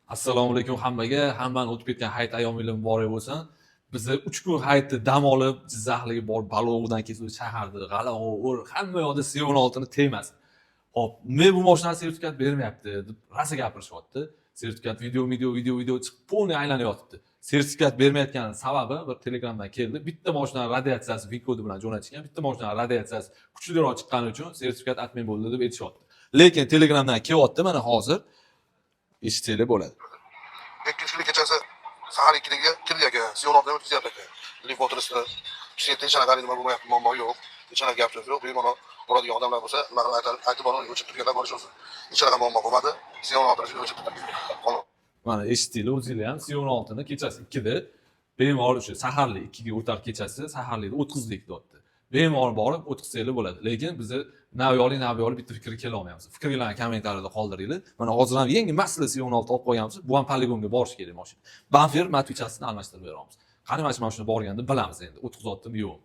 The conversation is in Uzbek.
Assalomu alaykum hammaga. Hammani o'tib ketgan hayit ayyomingiz muborak bo'lsin. Biz 3 kun hayitda dam olib, Jizzaxlarga borib, Balog'dan kesib shaharda g'ala-g'ovur, hamma yoqda C16 ni tegmasin. Xo'p, men bu mashinani sertifikat bermayapti deb rosa gapirishyapti. Sertifikat video chiqib polni aylanyapti. Sertifikat bermayotgan sababi bir Telegramdan keldi. Bitta mashinaning radiatsiyasi V-kodi bilan jo'natishgan. Bitta mashinaning radiatsiyasi kuchliroq chiqqani uchun sertifikat admin bo'ldi deb aytishyapti. Lekin Telegramdan kelyapti, mana hozir eshitsangiz bo'ladi. Ikkinchi kechasi sahar 2ga kirdi aka, C16 o'tkazyapti aka. Lift o'tirishda kichkina tinchlanadi, nima bo'lmayapti, muammo yo'q. Tinchlanib gapirish yo'q. Bu mana bo'ladigan odamlar bo'lsa, nima aytib boradi, o'chib turganlar borishsin. Hech qanaqa muammo bo'lmadi. C16 o'chib turdi. Mana eshitdinglar, o'zinglar ham C16 ni kechasi 2da bemalol o'sha saharlik 2ga o'tar kechasi saharlikda o'tkazdik deyapti. Bemalol borib o'tkazsanglar bo'ladi. Lekin biz naviyoli bitta fikr kela olmaymiz. Fikringlarni kommentariyada qoldiringlar. Mana hozir ham yangi masala C16 olib qo'yganmiz. Bu ham poligonga borish kerak mashina. Banfer matvichasini almashtirib beramiz. Qani mana shuna borganda bilamiz endi o'tkazayaptimi yo'q.